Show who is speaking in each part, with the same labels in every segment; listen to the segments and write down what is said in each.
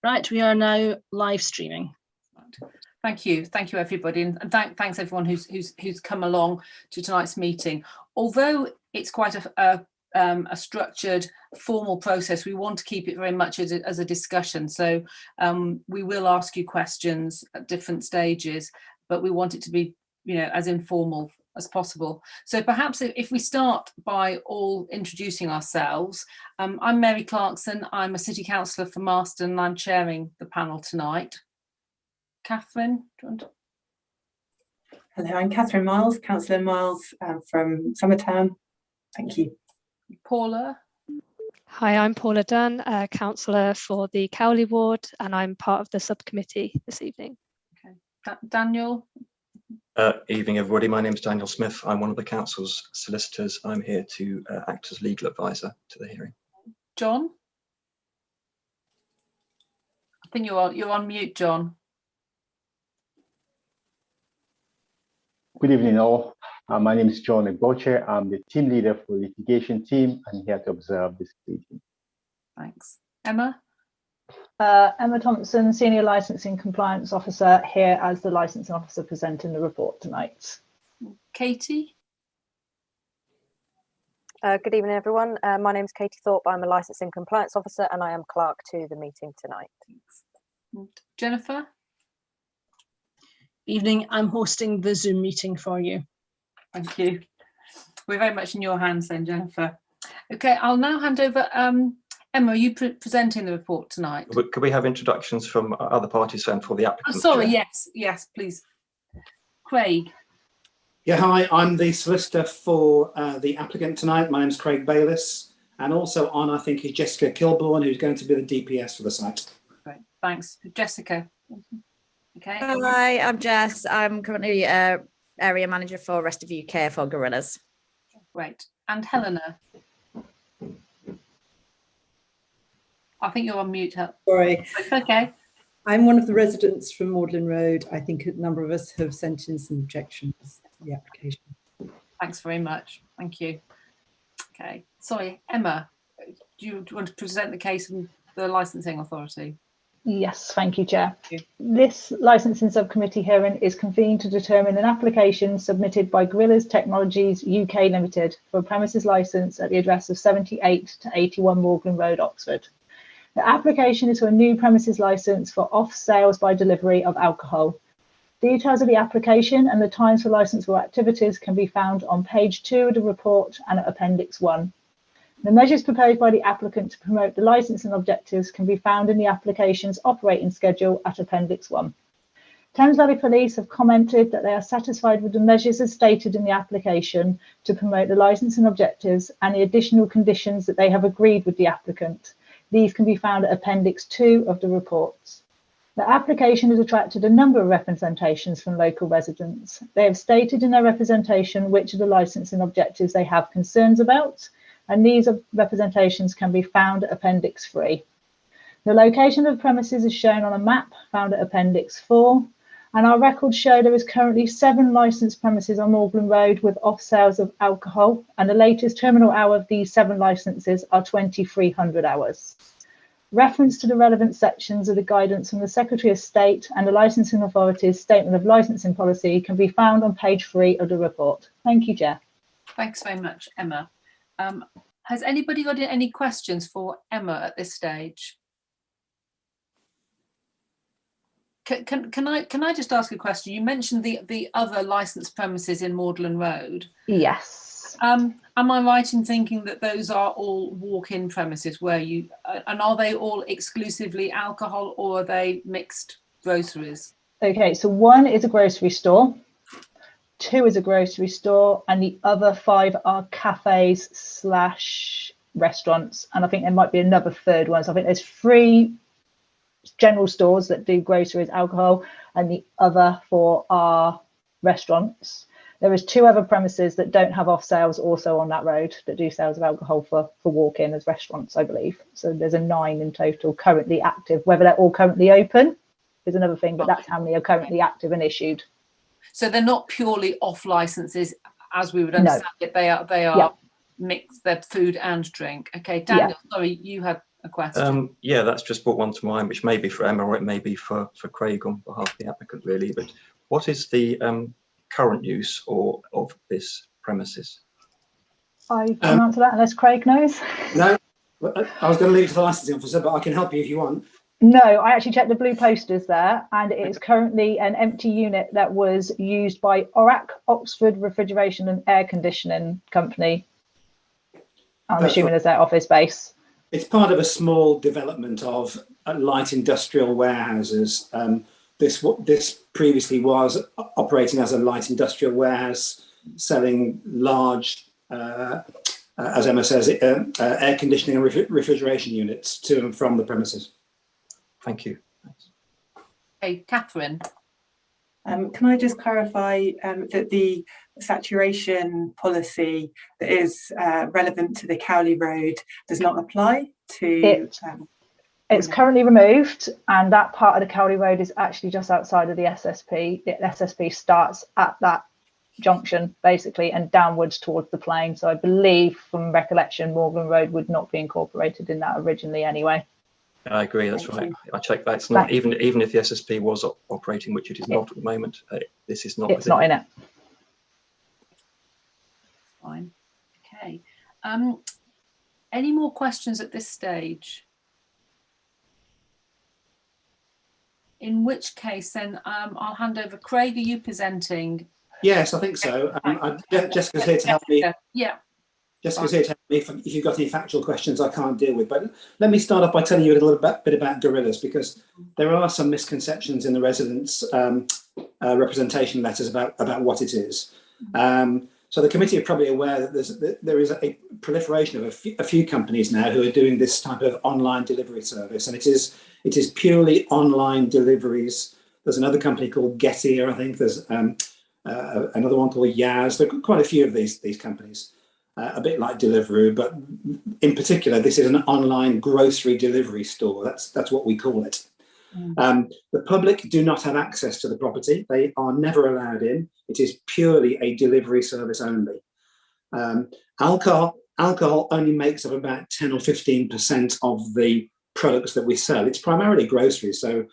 Speaker 1: Right, we are now live streaming.
Speaker 2: Thank you everybody, and thanks everyone who's come along to tonight's meeting. Although it's quite a structured, formal process, we want to keep it very much as a discussion. So we will ask you questions at different stages, but we want it to be, as informal as possible. So perhaps if we start by all introducing ourselves. I'm Mary Clarkson. I'm a City Councillor for Marston, and I'm chairing the panel tonight. Catherine, do you want to...
Speaker 3: Hello, I'm Catherine Miles, Councillor Miles from Summertown. Thank you.
Speaker 2: Paula.
Speaker 4: Hi, I'm Paula Dunn, Councillor for the Cowley Ward, and I'm part of the subcommittee this evening.
Speaker 2: Okay. Daniel.
Speaker 5: Evening, everybody. My name is Daniel Smith. I'm one of the council's solicitors. I'm here to act as legal advisor to the hearing.
Speaker 2: John. I think you're on mute, John.
Speaker 6: Good evening, all. My name is John Egboche. I'm the team leader for the litigation team and here to observe this meeting.
Speaker 2: Thanks. Emma?
Speaker 7: Emma Thompson, Senior Licensing Compliance Officer, here as the Licensing Officer presenting the report tonight.
Speaker 2: Katie?
Speaker 8: Good evening, everyone. My name is Katie Thorpe. I'm a Licensing Compliance Officer and I am clerk to the meeting tonight.
Speaker 2: Thanks. Jennifer?
Speaker 1: Evening, I'm hosting the Zoom meeting for you.
Speaker 2: Thank you. We're very much in your hands then, Jennifer. Okay, I'll now hand over. Emma, are you presenting the report tonight?
Speaker 5: Could we have introductions from other parties and for the applicant?
Speaker 2: Oh, sorry, yes, please. Craig.
Speaker 9: Yeah, hi, I'm the solicitor for the applicant tonight. My name's Craig Bayliss, and also on, I think, is Jessica Kilbourne, who's going to be the DPS for the site.
Speaker 2: Great, thanks. Jessica. Okay.
Speaker 10: Hi, I'm Jess. I'm currently area manager for Rest of UK for Gorillas.
Speaker 2: Great. And Helena. I think you're on mute.
Speaker 11: Sorry.
Speaker 2: It's okay.
Speaker 11: I'm one of the residents from Magdalen Road. I think a number of us have sent in some objections to the application.
Speaker 2: Thanks very much. Thank you. Okay. Sorry, Emma, do you want to present the case from the licensing authority?
Speaker 7: Yes, thank you, Chair. Thank you. This licensing subcommittee hearing is convened to determine an application submitted by Gorillas Technologies UK Limited for a premises licence at the address of 78 to 81 Magdalen Road, Oxford. The application is for a new premises licence for off sales by delivery of alcohol. Details of the application and the times for licensable activities can be found on page 2 of the report and at Appendix 1. The measures proposed by the applicant to promote the licensing objectives can be found in the application's operating schedule at Appendix 1. Thames Valley Police have commented that they are satisfied with the measures as stated in the application to promote the licensing objectives and the additional conditions that they have agreed with the applicant. These can be found at Appendix 2 of the reports. The application has attracted a number of representations from local residents. They have stated in their representation which of the licensing objectives they have concerns about, and these representations can be found at Appendix 3. The location of the premises is shown on a map found at Appendix 4, and our records show there is currently 7 licensed premises on Magdalen Road with off sales of alcohol, and the latest terminal hour of these 7 licenses are 2300 hours. Reference to the relevant sections of the guidance from the Secretary of State and the Licensing Authority's Statement of Licensing Policy can be found on page 3 of the report. Thank you, Chair.
Speaker 2: Thanks very much, Emma. Has anybody got any questions for Emma at this stage? Can I just ask a question? You mentioned the other licensed premises in Magdalen Road.
Speaker 7: Yes.
Speaker 2: Am I right in thinking that those are all walk-in premises where you and are they all exclusively alcohol or are they mixed groceries?
Speaker 7: Okay, so 1 is a grocery store, 2 is a grocery store, and the other 5 are cafes / restaurants, and I think there might be another third one. So I think there's 3 general stores that do groceries, alcohol, and the other 4 are restaurants. There is 2 other premises that don't have off sales also on that road that do sales of alcohol for walk-in as restaurants, I believe. So there's a 9 in total currently active. Whether they're all currently open is another thing, but that's how many are currently active and issued.
Speaker 2: So they're not purely off licenses as we would understand it. They are mixed, they're food and drink. Okay, Daniel, sorry, you had a question?
Speaker 5: Yeah, that's just brought one to mind, which may be for Emma or it may be for Craig on behalf of the applicant, really. But what is the current use of this premises?
Speaker 7: I can answer that unless Craig knows.
Speaker 9: No, I was going to leave it to the licensing officer, but I can help you if you want.
Speaker 7: No, I actually checked the blue posters there, and it is currently an empty unit that was used by ORAC, Oxford Refrigeration and Air Conditioning Company. I'm assuming as their office base.
Speaker 9: It's part of a small development of light industrial warehouses. This previously was operating as a light industrial warehouse, selling large, as Emma says, air conditioning and refrigeration units to and from the premises.
Speaker 5: Thank you. Thanks.
Speaker 2: Okay, Catherine.
Speaker 3: Can I just clarify that the saturation policy that is relevant to the Cowley Road does not apply to...
Speaker 7: It's currently removed, and that part of the Cowley Road is actually just outside of the SSP. The SSP starts at that junction, basically, and downwards towards the plain. So I believe, from recollection, Morgan Road would not be incorporated in that originally anyway.
Speaker 5: I agree, that's right. I checked that. It's not, even if the SSP was operating, which it is not at the moment, this is not.
Speaker 7: It's not in it.
Speaker 2: Fine. Okay. Any more questions at this stage? In which case, then I'll hand over. Craig, are you presenting?
Speaker 9: Yes, I think so. Jessica's here to help me.
Speaker 2: Yeah.
Speaker 9: Jessica's here to help me if you've got any factual questions I can't deal with. But let me start off by telling you a little bit about gorillas, because there are some misconceptions in the residents' representation letters about what it is. So the committee are probably aware that there is a proliferation of a few companies now who are doing this type of online delivery service, and it is purely online deliveries. There's another company called Getir, I think. There's another one called Yaz. There are quite a few of these companies. A bit like Deliveroo, but in particular, this is an online grocery delivery store. That's what we call it. The public do not have access to the property. They are never allowed in. It is purely a delivery service only. Alcohol only makes up about 10 or 15% of the products that we sell. It's primarily groceries, so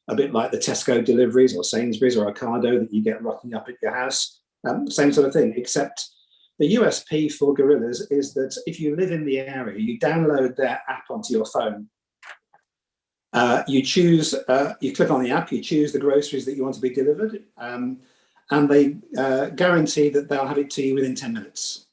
Speaker 9: a bit like the Tesco deliveries or Sainsbury's or Ocado that you get rocking up at your house. Same sort of thing, except the USP for gorillas is that if you live in the area, you download their app onto your phone. You click on the app, you choose the groceries that you want to be delivered, and they guarantee that they'll have it to you within 10 minutes.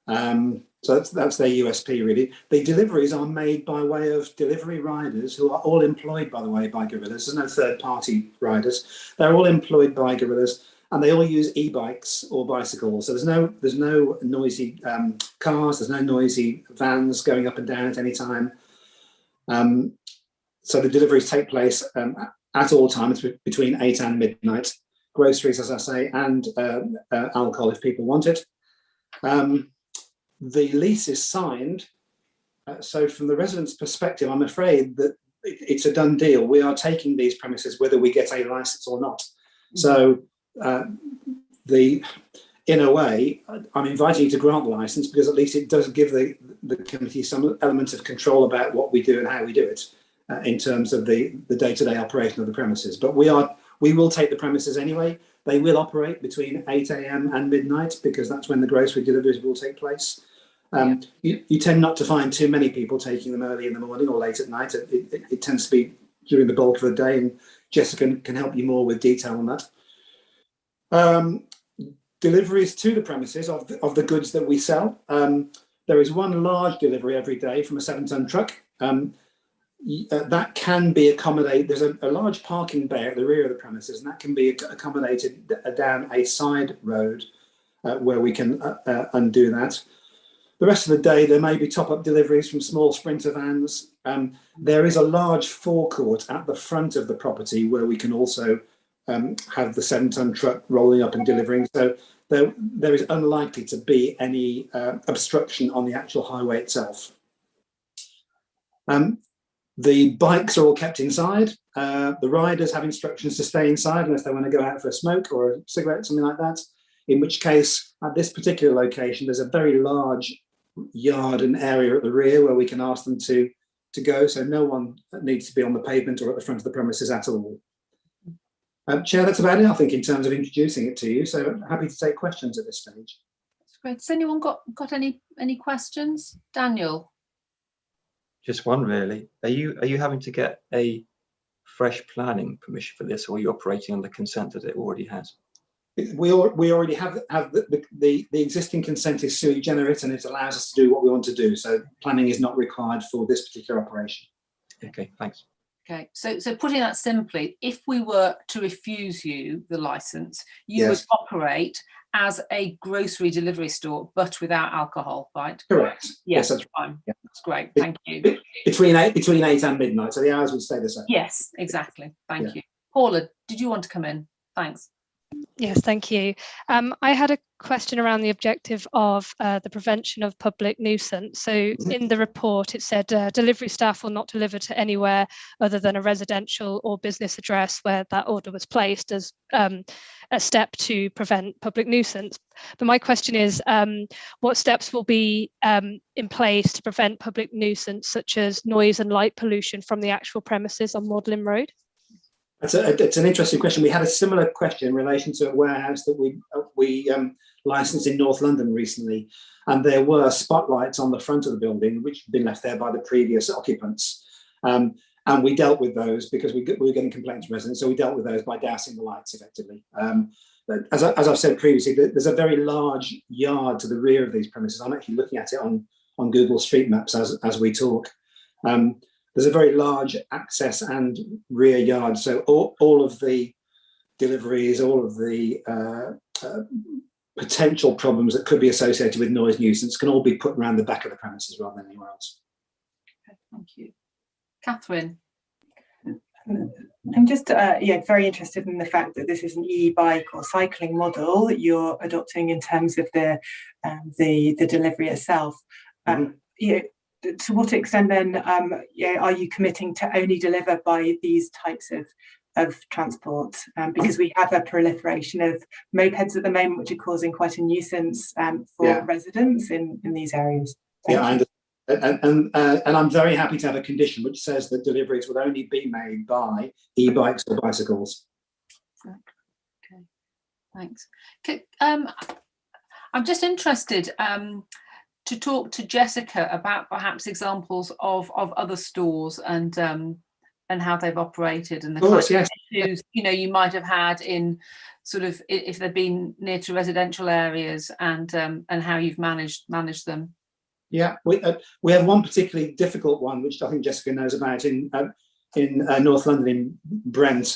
Speaker 9: So that's their USP, really. The deliveries are made by way of delivery riders who are all employed, by the way, by gorillas. There's no third-party riders. They're all employed by gorillas, and they all use e-bikes or bicycles. So there's no noisy cars, there's no noisy vans going up and down at any time. So the deliveries take place at all times between 8 and midnight. Groceries, as I say, and alcohol if people want it. The lease is signed. So from the residents' perspective, I'm afraid that it's a done deal. We are taking these premises whether we get a license or not. So in a way, I'm inviting you to grant the license, because at least it does give the committee some element of control about what we do and how we do it in terms of the day-to-day operation of the premises. But we will take the premises anyway. They will operate between 8 AM and midnight, because that's when the grocery deliveries will take place. You tend not to find too many people taking them early in the morning or late at night. It tends to be during the bulk of the day, and Jessica can help you more with detail on that. Deliveries to the premises of the goods that we sell. There is one large delivery every day from a 7-ton truck. That can be accommodated. There's a large parking bay at the rear of the premises, and that can be accommodated down a side road where we can undo that. The rest of the day, there may be top-up deliveries from small sprinter vans. There is a large forecourt at the front of the property where we can also have the 7-ton truck rolling up and delivering. So there is unlikely to be any obstruction on the actual highway itself. The bikes are all kept inside. The riders have instructions to stay inside unless they want to go out for a smoke or a cigarette, something like that. In which case, at this particular location, there's a very large yard and area at the rear where we can ask them to to go, so no one needs to be on the pavement or at the front of the premises at all. Chair, that's about it, I think, in terms of introducing it to you. So happy to take questions at this stage.
Speaker 2: That's great. Has anyone got any questions? Daniel?
Speaker 5: Just one really. Are you having to get a fresh planning permission for this, or are you operating on the consent that it already has?
Speaker 9: We already have the existing consent is sui generis, and it allows us to do what we want to do. So planning is not required for this particular operation.
Speaker 5: Okay, thanks.
Speaker 2: Okay, so putting that simply, if we were to refuse you the license, you
Speaker 9: Yes.
Speaker 2: would operate as a grocery delivery store, but without alcohol, right?
Speaker 9: Correct.
Speaker 2: Yes,
Speaker 9: that's
Speaker 2: fine.
Speaker 9: yeah.
Speaker 2: That's great. Thank you.
Speaker 9: Between 8 and midnight, so the hours would stay the same.
Speaker 2: Yes, exactly. Thank
Speaker 9: Yeah.
Speaker 2: you. Paula, did you want to come in? Thanks.
Speaker 4: Yes, thank you. I had a question around the objective of the prevention of public nuisance. So in the report, it said delivery staff will not deliver to anywhere other than a residential or business address where that order was placed as a step to prevent public nuisance. But my question is, what steps will be in place to prevent public nuisance, such as noise and light pollution from the actual premises on Magdalen Road?
Speaker 9: It's an interesting question. We had a similar question in relation to a warehouse that we licensed in North London recently, and there were spotlights on the front of the building which had been left there by the previous occupants, and we dealt with those because we were getting complaints from residents, so we dealt with those by dousing the lights effectively. As I've said previously, there's a very large yard to the rear of these premises. I'm actually looking at it on Google Street Maps as we talk. There's a very large access and rear yard, so all of the deliveries, all of the potential problems that could be associated with noise nuisance can all be put around the back of the premises rather than anywhere else.
Speaker 2: Okay, thank you. Catherine?
Speaker 3: I'm just very interested in the fact that this is an e-bike or cycling model that you're adopting in terms of the delivery itself. To what extent then are you committing to only deliver by these types of transport? Because we have a proliferation of mopeds at the moment, which are causing quite a nuisance for residents in these areas.
Speaker 9: I understand. And I'm very happy to have a condition which says that deliveries will only be made by e-bikes or bicycles.
Speaker 2: Okay, thanks. I'm just interested to talk to Jessica about perhaps examples of other stores and how they've operated and the kind of issues you might have had in sort of if they've been near to residential areas and how you've managed them.
Speaker 9: Yeah, we have one particularly difficult one which I think Jessica knows about in North London in Brent,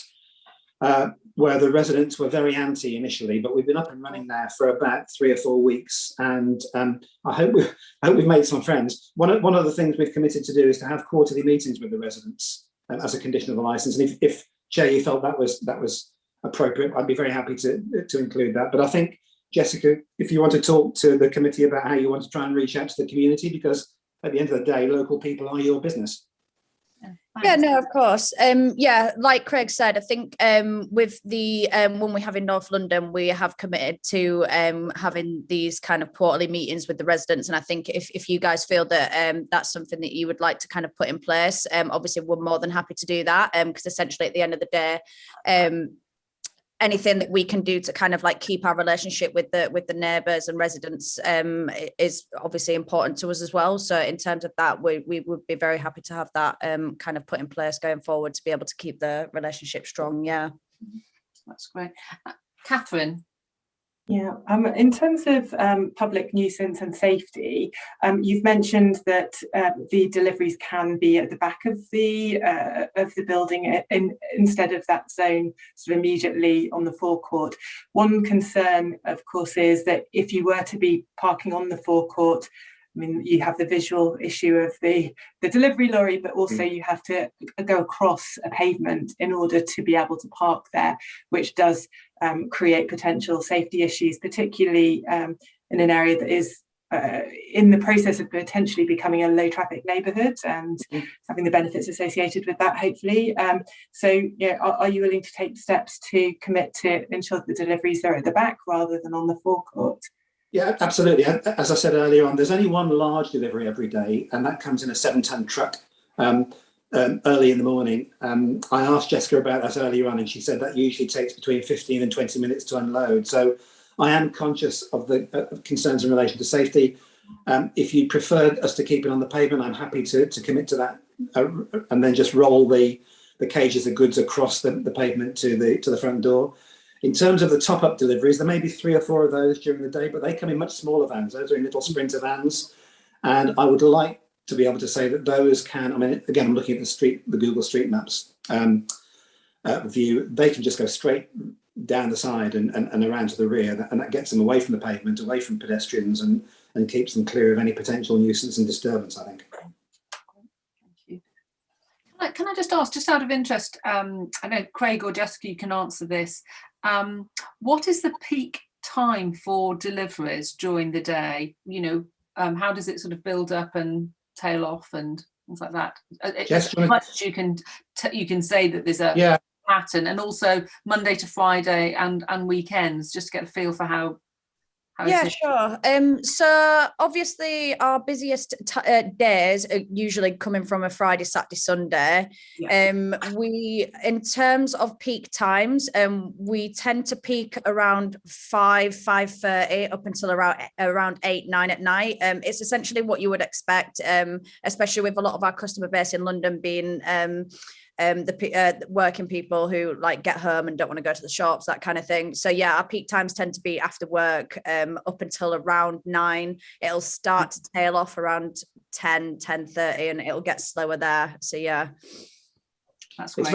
Speaker 9: where the residents were very anti initially, but we've been up and running there for about 3 or 4 weeks, and I hope we've made some friends. One of the things we've committed to do is to have quarterly meetings with the residents as a condition of the license, and if Chair, you felt that was appropriate, I'd be very happy to include that. But I think, Jessica, if you want to talk to the committee about how you want to try and reach out to the community, because at the end of the day, local people are your business.
Speaker 10: Yeah, no, of course. Like Craig said, I think with the one we have in North London, we have committed to having these kind of quarterly meetings with the residents. And I think if you guys feel that that's something that you would like to kind of put in place, obviously we're more than happy to do that, because essentially at the end of the day, anything that we can do to kind of like keep our relationship with the neighbours and residents is obviously important to us as well. So in terms of that, we would be very happy to have that kind of put in place going forward to be able to keep the relationship strong. Yeah,
Speaker 2: that's great. Catherine.
Speaker 3: Yeah, in terms of public nuisance and safety, you've mentioned that the deliveries can be at the back of the building instead of that zone sort of immediately on the forecourt. One concern, of course, is that if you were to be parking on the forecourt, I mean, you have the visual issue of the delivery lorry, but also you have to go across a pavement in order to be able to park there, which does create potential safety issues, particularly in an area that is in the process of potentially becoming a low traffic neighbourhood and having the benefits associated with that, hopefully. So, are you willing to take steps to commit to ensure that the deliveries are at the back rather than on the forecourt?
Speaker 9: Yeah, absolutely. As I said earlier on, there's only one large delivery every day, and that comes in a 7-ton truck early in the morning. I asked Jessica about that earlier on, and she said that usually takes between 15 and 20 minutes to unload. So I am conscious of the concerns in relation to safety. If you prefer us to keep it on the pavement, I'm happy to commit to that, and then just roll the cages of goods across the pavement to the front door. In terms of the top-up deliveries, there may be 3 or 4 of those during the day, but they come in much smaller vans. Those are in little sprinter vans, and I would like to be able to say that those can, I mean, again, I'm looking at the Google Street Maps view, they can just go straight down the side and around to the rear, and that gets them away from the pavement, away from pedestrians, and keeps them clear of any potential nuisance and disturbance, I think.
Speaker 2: Can I just ask, just out of interest, I know Craig or Jessica, you can answer this. What is the peak time for deliveries during the day? You know, how does it sort of build up and tail off and things like that? As much as you can say that there's a pattern, and also Monday to Friday and weekends, just to get a feel for how
Speaker 10: yeah, sure. So obviously our busiest days are usually coming from a Friday, Saturday, Sunday. Yeah. We, in terms of peak times, we tend to peak around 5:30 up until around 8, 9 at night. It's essentially what you would expect, especially with a lot of our customer base in London being the working people who like get home and don't want to go to the shops, that kind of thing. So yeah, our peak times tend to be after work, up until around 9. It'll start to tail off around 10, 10:30, and it'll get slower there. So yeah,
Speaker 2: that's great.
Speaker 9: It's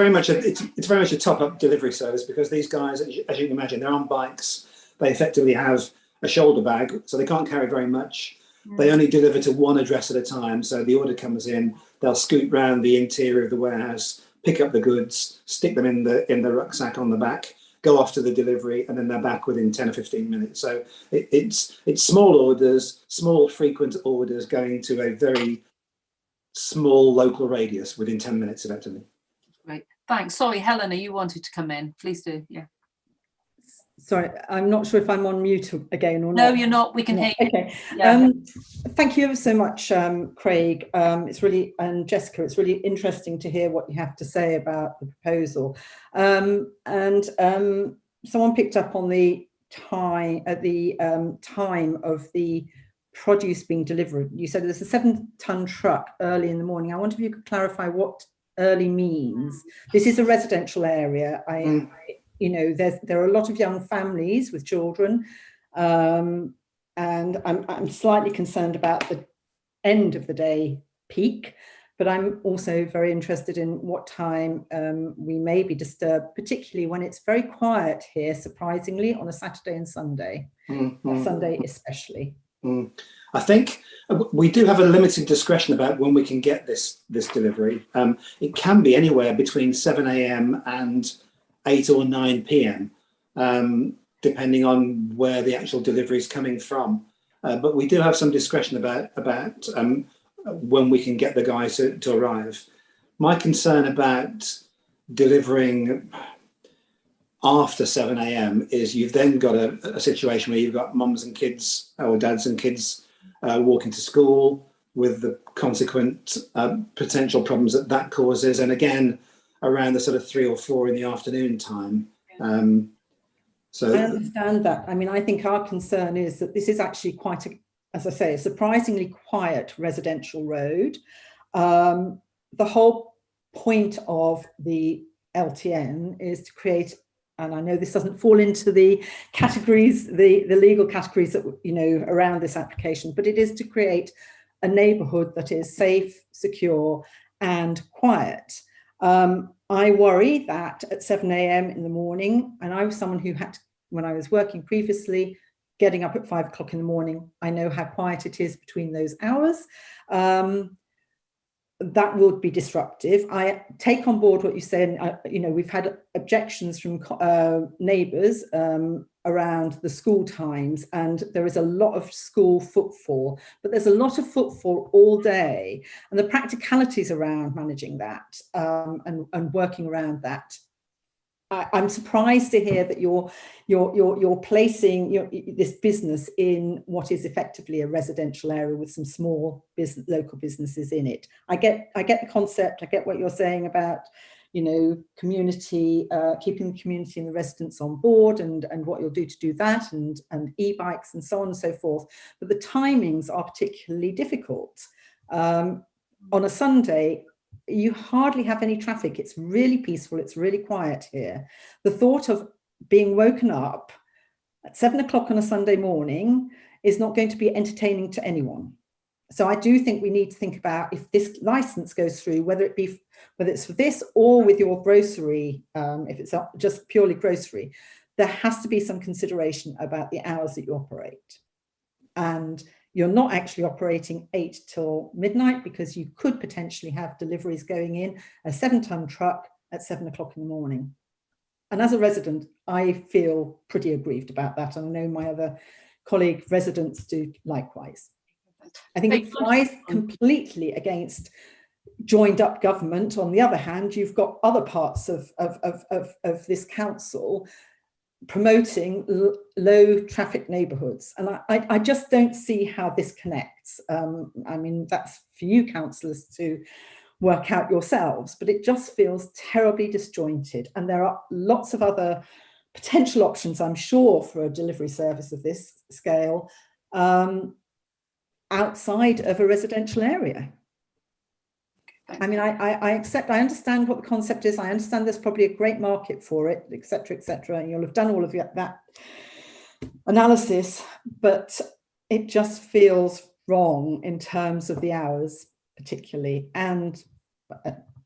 Speaker 9: very much a top-up delivery service, because these guys, as you can imagine, they're on bikes. They effectively have a shoulder bag, so they can't carry very much. They only deliver to one address at a time. So the order comes in, they'll scoot round the interior of the warehouse, pick up the goods, stick them in the rucksack on the back, go off to the delivery, and then they're back within 10 or 15 minutes. So it's small orders, small frequent orders going to a very small local radius within 10 minutes effectively.
Speaker 2: Great, thanks. Sorry, Helena, you wanted to come in. Please do. Yeah.
Speaker 11: Sorry, I'm not sure if I'm on mute again or not.
Speaker 2: No, you're not. We can hear you.
Speaker 11: Okay.
Speaker 2: Yeah.
Speaker 11: Thank you ever so much, Craig. It's really, and Jessica, it's really interesting to hear what you have to say about the proposal. Someone picked up on the time of the produce being delivered. You said there's a 7-ton truck early in the morning. I wonder if you could clarify what early means. This is a residential area. You know, there are a lot of young families with children, and I'm slightly concerned about the end of the day peak, but I'm also very interested in what time we may be disturbed, particularly when it's very quiet here, surprisingly, on a Saturday and Sunday, Sunday especially.
Speaker 9: I think we do have a limited discretion about when we can get this delivery. It can be anywhere between 7 a.m. and 8 or 9 p.m, depending on where the actual delivery is coming from. But we do have some discretion about when we can get the guys to arrive. My concern about delivering after 7 a.m. is you've then got a situation where you've got mums and kids, or dads and kids walking to school, with the consequent potential problems that causes. And again, around the sort of 3 or 4 in the afternoon time. So
Speaker 11: I understand that. I mean, I think our concern is that this is actually quite as I say, a surprisingly quiet residential road. The whole point of the LTN is to create, and I know this doesn't fall into the categories, the legal categories that, you know, around this application, but it is to create a neighbourhood that is safe, secure, and quiet. I worry that at 7 a.m. in the morning, and I was someone who had to, when I was working previously, getting up at 5 o'clock in the morning, I know how quiet it is between those hours. That would be disruptive. I take on board what you say, and you know, we've had objections from neighbours around the school times, and there is a lot of school footfall, but there's a lot of footfall all day, and the practicalities around managing that and working around that I'm surprised to hear that you're placing this business in what is effectively a residential area with some small local businesses in it. I get the concept. I get what you're saying about, you know, community, keeping the community and the residents on board, and what you'll do to do that, and e-bikes and so on and so forth. But the timings are particularly difficult. On a Sunday, you hardly have any traffic. It's really peaceful. It's really quiet here. The thought of being woken up at 7 o'clock on a Sunday morning is not going to be entertaining to anyone. So I do think we need to think about, if this license goes through, whether it's for this or with your grocery, if it's just purely grocery, there has to be some consideration about the hours that you operate. And you're not actually operating 8 till midnight, because you could potentially have deliveries going in a 7-ton truck at 7 o'clock in the morning. And as a resident, I feel pretty aggrieved about that. And I know my other colleague residents do likewise. I think it flies completely against joined up government. On the other hand, you've got other parts of this council promoting low traffic neighbourhoods, and I just don't see how this connects. I mean, that's for you councillors to work out yourselves, but it just feels terribly disjointed, and there are lots of other potential options, I'm sure, for a delivery service of this scale outside of a residential area. I mean, I understand what the concept is. I understand there's probably a great market for it, etc., and you'll have done all of that analysis, but it just feels wrong in terms of the hours, particularly, and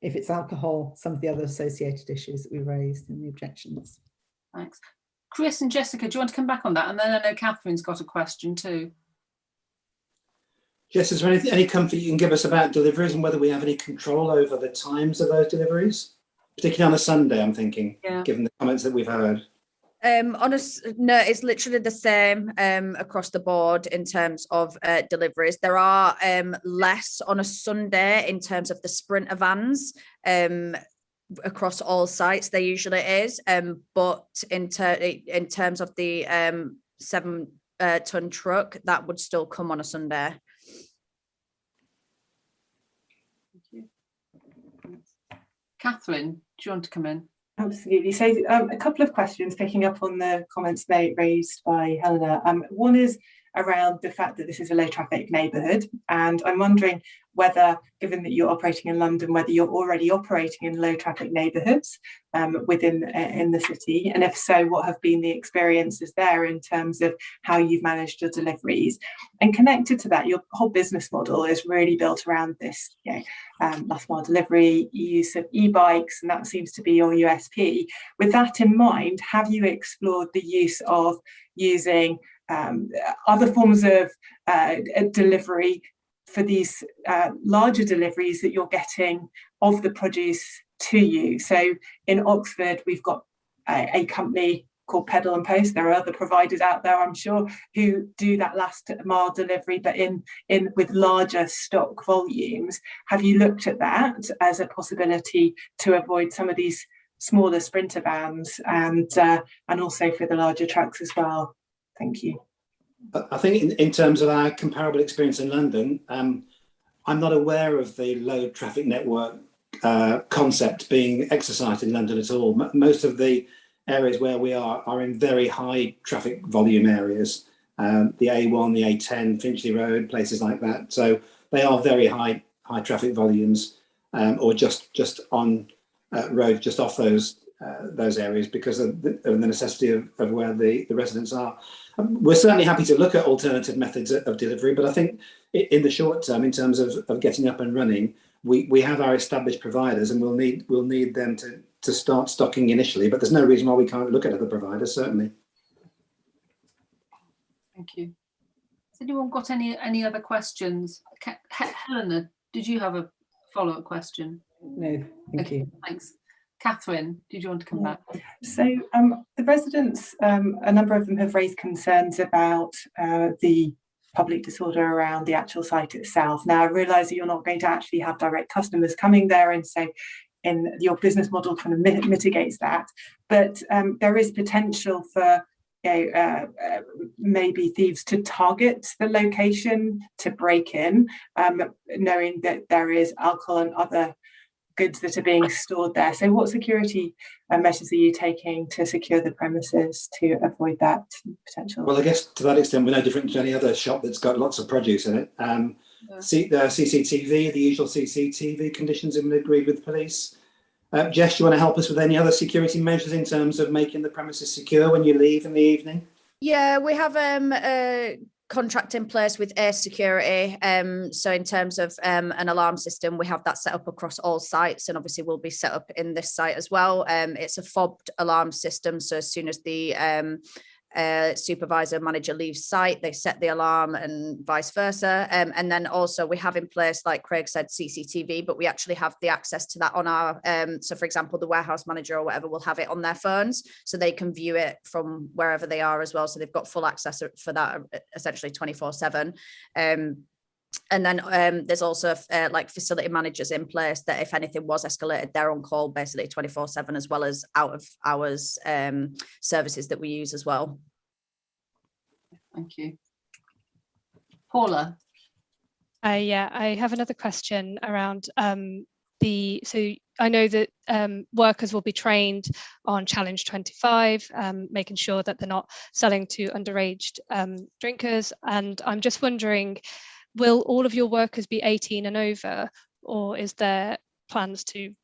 Speaker 11: if it's alcohol, some of the other associated issues that we raised in the objections.
Speaker 2: Thanks. Chris and Jessica, do you want to come back on that? And then I know Catherine's got a question too.
Speaker 9: Jess, is there any comfort you can give us about deliveries and whether we have any control over the times of those deliveries? Particularly on a Sunday, I'm thinking, given the comments that we've heard.
Speaker 10: No, it's literally the same across the board in terms of deliveries. There are less on a Sunday in terms of the sprinter vans across all sites. There usually is, but in terms of the 7-ton truck, that would still come on a Sunday.
Speaker 2: Catherine, do you want to come in?
Speaker 3: Absolutely. So a couple of questions picking up on the comments raised by Helena. One is around the fact that this is a low traffic neighbourhood, and I'm wondering whether, given that you're operating in London, whether you're already operating in low traffic neighbourhoods within in the city, and if so, what have been the experiences there in terms of how you've managed your deliveries? And connected to that, your whole business model is really built around this, last mile delivery, use of e-bikes, and that seems to be your USP. With that in mind, have you explored the use of using other forms of delivery for these larger deliveries that you're getting of the produce to you? So in Oxford, we've got a company called Pedal and Post. There are other providers out there, I'm sure, who do that last mile delivery, but in with larger stock volumes. Have you looked at that as a possibility to avoid some of these smaller sprinter vans, and also for the larger trucks as well? Thank you.
Speaker 9: I think in terms of our comparable experience in London, I'm not aware of the low traffic network concept being exercised in London at all. Most of the areas where we are in very high traffic volume areas, the A1, the A10, Finchley Road, places like that. So they are very high traffic volumes, or just on roads just off those areas because of the necessity of where the residents are. We're certainly happy to look at alternative methods of delivery, but I think in the short term, in terms of getting up and running, we have our established providers, and we'll need them to start stocking initially. But there's no reason why we can't look at other providers, certainly.
Speaker 2: Thank you. Has anyone got any other questions? Helena, did you have a follow-up question?
Speaker 3: No, thank you.
Speaker 2: Thanks. Catherine, did you want to come back?
Speaker 3: So the residents, a number of them have raised concerns about the public disorder around the actual site itself. Now, I realise that you're not going to actually have direct customers coming there and say, in your business model kind of mitigates that. But there is potential for maybe thieves to target the location to break in, knowing that there is alcohol and other goods that are being stored there. So what security measures are you taking to secure the premises to avoid that potential?
Speaker 9: Well, I guess to that extent, we're no different to any other shop that's got lots of produce in it. The CCTV, the usual CCTV conditions have been agreed with police. Jess, do you want to help us with any other security measures in terms of making the premises secure when you leave in the evening?
Speaker 10: Yeah, we have a contract in place with Air Security. So in terms of an alarm system, we have that set up across all sites, and obviously will be set up in this site as well. It's a fobbed alarm system, so as soon as the supervisor manager leaves site, they set the alarm and vice versa. And then also we have in place, like Craig said, CCTV, but we actually have the access to that on our, so for example, the warehouse manager or whatever will have it on their phones, so they can view it from wherever they are as well. So they've got full access for that, essentially 24/7. And then there's also like facility managers in place that if anything was escalated, they're on call basically 24/7, as well as out of hours services that we use as well.
Speaker 2: Thank you. Paula.
Speaker 4: Yeah, I have another question around so I know that workers will be trained on Challenge 25, making sure that they're not selling to underage drinkers. And I'm just wondering, will all of your workers be 18 and over, or is there plans to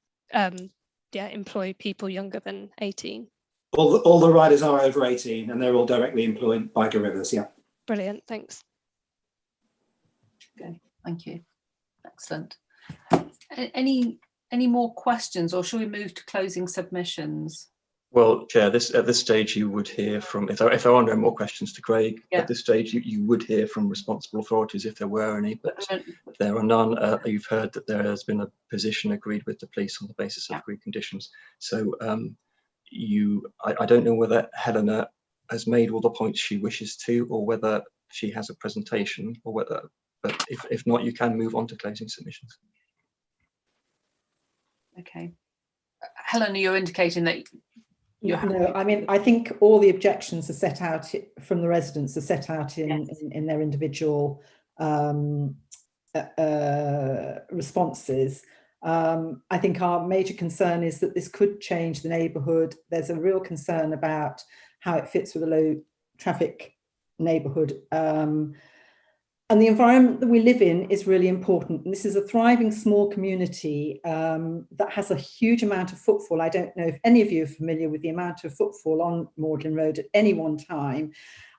Speaker 4: employ people younger than 18?
Speaker 9: All the riders are over 18 and they're all directly employed by Gorillas, yeah.
Speaker 4: Brilliant, thanks.
Speaker 2: Okay, thank you. Excellent. Any more questions, or shall we move to closing submissions?
Speaker 5: Well, Chair, at this stage you would hear from, if there are no more questions to Craig, at this stage you would hear from responsible authorities if there were any, but there are none. You've heard that there has been a position agreed with the police on the basis of agreed conditions. So I don't know whether Helena has made all the points she wishes to, or whether she has a presentation, or whether, but if not, you can move on to closing submissions.
Speaker 2: Okay. Helena, you're indicating that
Speaker 11: no, I mean, I think all the objections are set out from the residents, are set out in their individual responses. I think our major concern is that this could change the neighbourhood. There's a real concern about how it fits with a low traffic neighbourhood. And the environment that we live in is really important. And this is a thriving small community that has a huge amount of footfall. I don't know if any of you are familiar with the amount of footfall on Magdalen Road at any one time.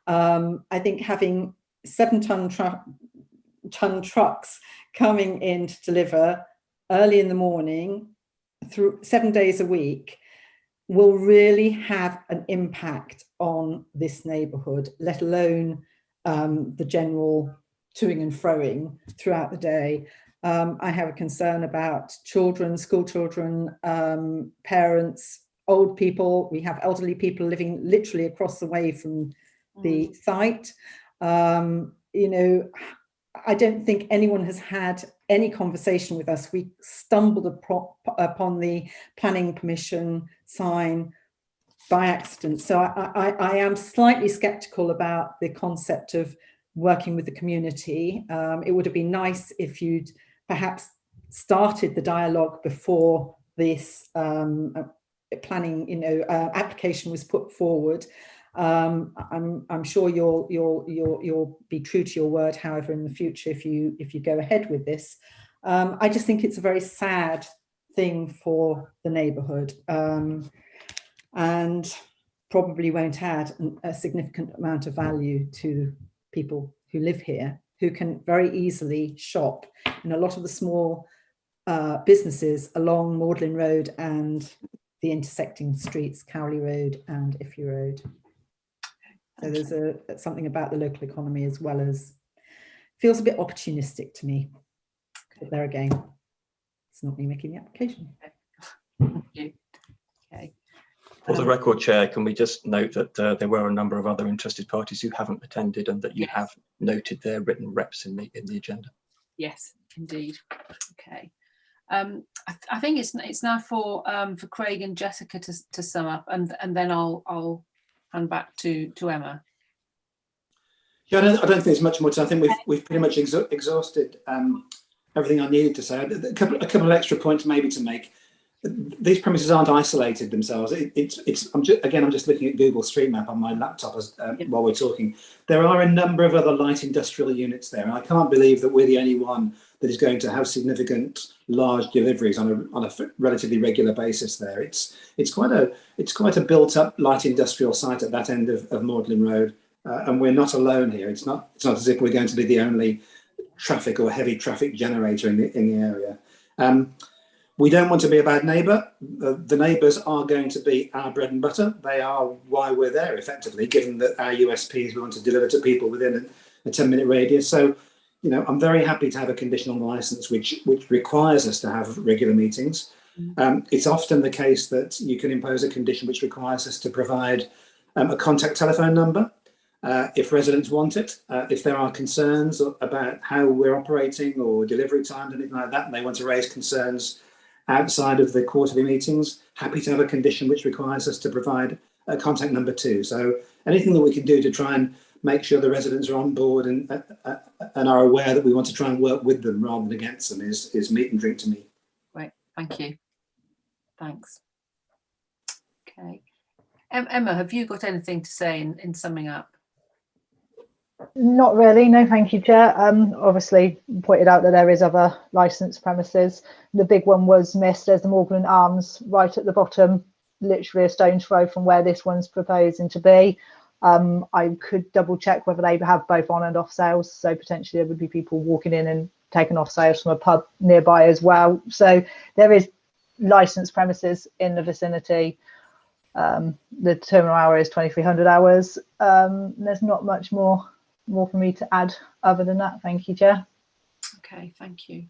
Speaker 11: I think having 7-ton trucks coming in to deliver early in the morning through 7 days a week will really have an impact on this neighbourhood, let alone the general toing and froing throughout the day. I have a concern about children, school children, parents, old people. We have elderly people living literally across the way from the site. You know, I don't think anyone has had any conversation with us. We stumbled upon the planning permission sign by accident. So I am slightly sceptical about the concept of working with the community. It would have been nice if you'd perhaps started the dialogue before this planning, application was put forward. I'm sure you'll be true to your word. However, in the future, if you go ahead with this, I just think it's a very sad thing for the neighbourhood, and probably won't add a significant amount of value to people who live here, who can very easily shop in a lot of the small businesses along Magdalen Road and the intersecting streets, Cowley Road and Iffy Road. So there's something about the local economy as well as, feels a bit opportunistic to me. But there again, it's not me making the application.
Speaker 2: Thank you. Okay.
Speaker 5: For the record, Chair, can we just note that there were a number of other interested parties who haven't attended, and that you have noted their written reps in the agenda.
Speaker 2: Yes, indeed. Okay. I think it's now for Craig and Jessica to sum up, and then I'll hand back to Emma.
Speaker 9: Yeah, I don't think there's much more to. I think we've pretty much exhausted everything I needed to say. A couple of extra points maybe to make. These premises aren't isolated themselves. I'm just looking at Google Street Map on my laptop while we're talking. There are a number of other light industrial units there, and I can't believe that we're the only one that is going to have significant large deliveries on a relatively regular basis there. It's quite a built up light industrial site at that end of Magdalen Road, and we're not alone here. It's not as if we're going to be the only traffic or heavy traffic generator in the area. We don't want to be a bad neighbour. The neighbours are going to be our bread and butter. They are why we're there, effectively, given that our USPs we want to deliver to people within a 10-minute radius. So, you know, I'm very happy to have a conditional licence which requires us to have regular meetings. It's often the case that you can impose a condition which requires us to provide a contact telephone number if residents want it. If there are concerns about how we're operating or delivery times, anything like that, and they want to raise concerns outside of the quarterly meetings, happy to have a condition which requires us to provide a contact number too. So anything that we can do to try and make sure the residents are on board and are aware that we want to try and work with them rather than against them is meat and drink to me.
Speaker 2: Right, thank you. Thanks. Okay. Emma, have you got anything to say in summing up?
Speaker 7: Not really, no, thank you, Chair. Obviously pointed out that there is other licensed premises. The big one was missed. There's the Magdalen Arms right at the bottom, literally a stone's throw from where this one's proposing to be. I could double check whether they have both on and off sales, so potentially there would be people walking in and taking off sales from a pub nearby as well. So there is licensed premises in the vicinity. The terminal hour is 2300 hours. There's not much more for me to add other than that. Thank you, Chair.
Speaker 2: Okay, thank you.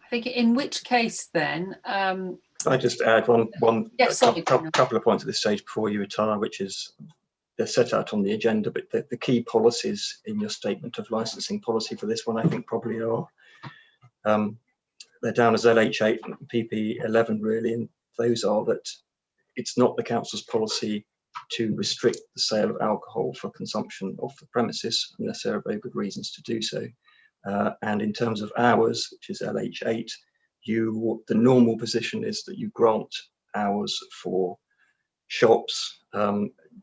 Speaker 2: I think in which case then
Speaker 5: I just add one couple of points at this stage before you retire, which is they're set out on the agenda, but the key policies in your statement of licensing policy for this one, I think probably are they're down as LH8 and PP11 really, and those are that it's not the council's policy to restrict the sale of alcohol for consumption off the premises unless there are very good reasons to do so. And in terms of hours, which is LH8, the normal position is that you grant hours for shops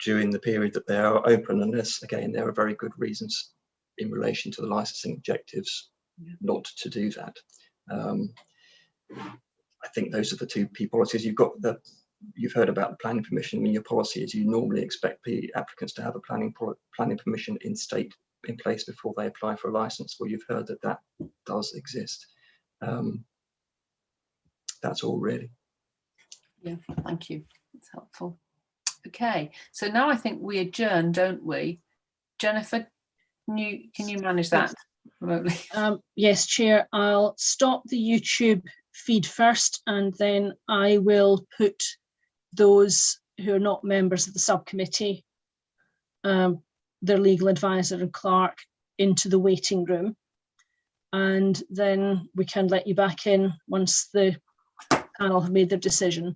Speaker 5: during the period that they are open, unless, again, there are very good reasons in relation to the licensing objectives not to do that. I think those are the two key policies. You've heard about the planning permission. I mean, your policy is you normally expect applicants to have a planning permission in place before they apply for a license. Well, you've heard that does exist. That's all really.
Speaker 2: Yeah, thank you. That's helpful. Okay, so now I think we adjourn, don't we? Jennifer, can you manage that remotely?
Speaker 1: Yes, Chair. I'll stop the YouTube feed first, and then I will put those who are not members of the subcommittee, their legal advisor and clerk, into the waiting room, and then we can let you back in once the panel have made their decision.